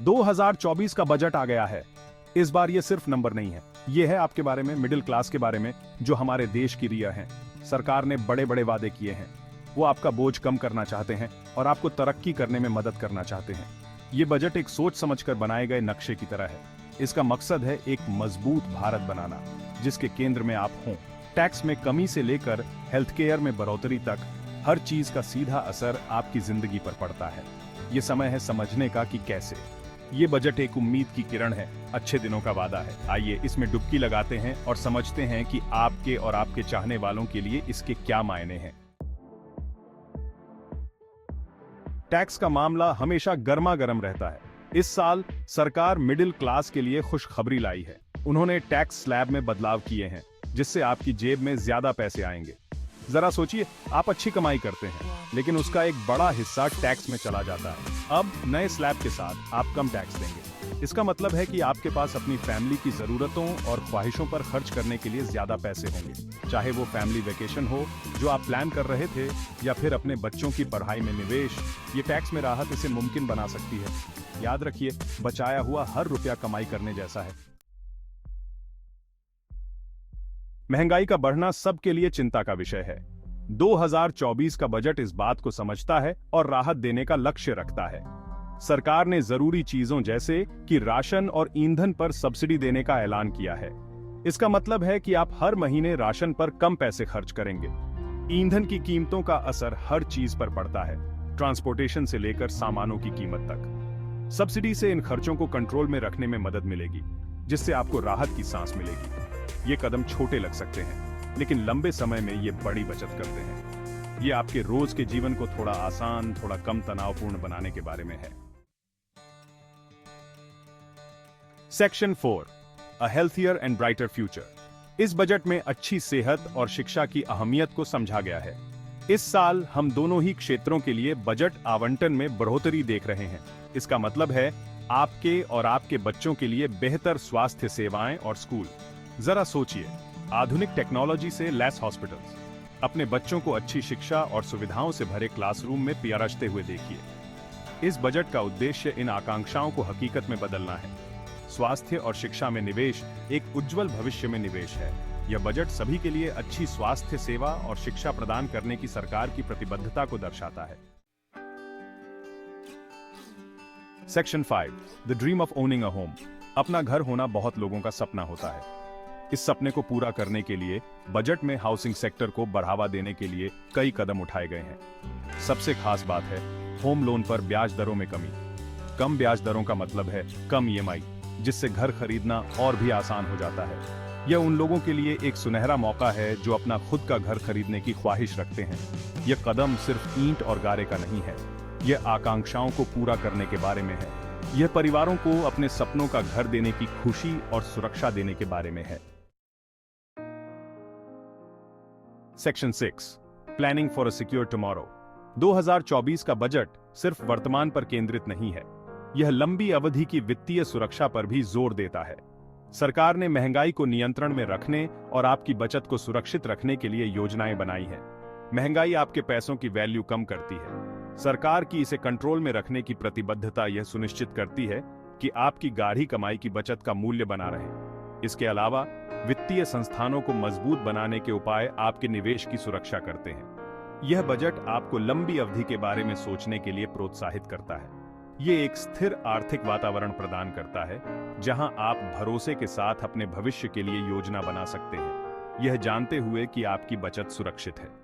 2024 का बजट आ गया है। इस बार ये सिर्फ नंबर नहीं है, ये है आपके बारे में, मिडिल क्लास के बारे में, जो हमारे देश की रीढ़ है। सरकार ने बड़े बड़े वादे किए हैं। वो आपका बोझ कम करना चाहते हैं और आपको तरक्की करने में मदद करना चाहते हैं। ये बजट एक सोच समझकर बनाए गए नक्शे की तरह है। इसका मकसद है एक मजबूत भारत बनाना, जिसके केंद्र में आप हों। टैक्स में कमी से लेकर हेल्थ केयर में बढ़ोतरी तक, हर चीज का सीधा असर आपकी जिंदगी पर पड़ता है। ये समय है समझने का कि कैसे। ये बजट एक उम्मीद की किरण है, अच्छे दिनों का वादा है। आइए इसमें डुबकी लगाते हैं और समझते हैं कि आपके और आपके चाहने वालों के लिए इसके क्या मायने हैं। टैक्स का मामला हमेशा गर्मा गर्म रहता है। इस साल सरकार मिडिल क्लास के लिए खुशखबरी लाई है। उन्होंने टैक्स स्लैब में बदलाव किए हैं, जिससे आपकी जेब में ज्यादा पैसे आएंगे। जरा सोचिए, आप अच्छी कमाई करते हैं, लेकिन उसका एक बड़ा हिस्सा टैक्स में चला जाता है। अब नए स्लैब के साथ आप कम टैक्स देंगे। इसका मतलब है कि आपके पास अपनी फैमिली की जरूरतों और ख्वाहिशों पर खर्च करने के लिए ज्यादा पैसे होंगे। चाहे वो फैमिली वेकेशन हो जो आप प्लान कर रहे थे, या फिर अपने बच्चों की पढ़ाई में निवेश, ये टैक्स में राहत इसे मुमकिन बना सकती है। याद रखिए, बचाया हुआ हर रुपया कमाई करने जैसा है। महंगाई का बढ़ना सबके लिए चिंता का विषय है। 2024 का बजट इस बात को समझता है और राहत देने का लक्ष्य रखता है। सरकार ने जरूरी चीजों जैसे कि राशन और ईंधन पर सब्सिडी देने का ऐलान किया है। इसका मतलब है कि आप हर महीने राशन पर कम पैसे खर्च करेंगे। ईंधन की कीमतों का असर हर चीज पर पड़ता है, ट्रांसपोर्टेशन से लेकर सामानों की कीमत तक। सब्सिडी से इन खर्चों को कंट्रोल में रखने में मदद मिलेगी, जिससे आपको राहत की सांस मिलेगी। ये कदम छोटे लग सकते हैं, लेकिन लंबे समय में ये बड़ी बचत करते हैं। ये आपके रोज के जीवन को थोड़ा आसान, थोड़ा कम तनावपूर्ण बनाने के बारे में है। Section 4, a healthier and brighter future. इस बजट में अच्छी सेहत और शिक्षा की अहमियत को समझा गया है। इस साल हम दोनों ही क्षेत्रों के लिए बजट आवंटन में बढ़ोतरी देख रहे हैं। इसका मतलब है आपके और आपके बच्चों के लिए बेहतर स्वास्थ्य सेवाएं और स्कूल। जरा सोचिए, आधुनिक टेक्नोलॉजी से लैस हॉस्पिटल्स। अपने बच्चों को अच्छी शिक्षा और सुविधाओं से भरे क्लासरूम में पियारजते हुए देखिए। इस बजट का उद्देश्य इन आकांक्षाओं को हकीकत में बदलना है। स्वास्थ्य और शिक्षा में निवेश एक उज्जवल भविष्य में निवेश है। यह बजट सभी के लिए अच्छी स्वास्थ्य सेवा और शिक्षा प्रदान करने की सरकार की प्रतिबद्धता को दर्शाता है। Section 5, the dream of owning a home. अपना घर होना बहुत लोगों का सपना होता है। इस सपने को पूरा करने के लिए बजट में हाउसिंग सेक्टर को बढ़ावा देने के लिए कई कदम उठाए गए हैं। सबसे खास बात है होम लोन पर ब्याज दरों में कमी। कम ब्याज दरों का मतलब है कम ईएमआई, जिससे घर खरीदना और भी आसान हो जाता है। यह उन लोगों के लिए एक सुनहरा मौका है जो अपना खुद का घर खरीदने की ख्वाहिश रखते हैं। यह कदम सिर्फ ईंट और गारे का नहीं है, यह आकांक्षाओं को पूरा करने के बारे में है। यह परिवारों को अपने सपनों का घर देने की खुशी और सुरक्षा देने के बारे में है। Section 6, planning for a secure tomorrow. 2024 का बजट सिर्फ वर्तमान पर केंद्रित नहीं है, यह लंबी अवधि की वित्तीय सुरक्षा पर भी जोर देता है। सरकार ने महंगाई को नियंत्रण में रखने और आपकी बचत को सुरक्षित रखने के लिए योजनाएं बनाई हैं। महंगाई आपके पैसों की वैल्यू कम करती है। सरकार की इसे कंट्रोल में रखने की प्रतिबद्धता यह सुनिश्चित करती है कि आपकी गाढ़ी कमाई की बचत का मूल्य बना रहे। इसके अलावा वित्तीय संस्थानों को मजबूत बनाने के उपाय आपके निवेश की सुरक्षा करते हैं। यह बजट आपको लंबी अवधि के बारे में सोचने के लिए प्रोत्साहित करता है। यह एक स्थिर आर्थिक वातावरण प्रदान करता है, जहां आप भरोसे के साथ अपने भविष्य के लिए योजना बना सकते हैं, यह जानते हुए कि आपकी बचत सुरक्षित है।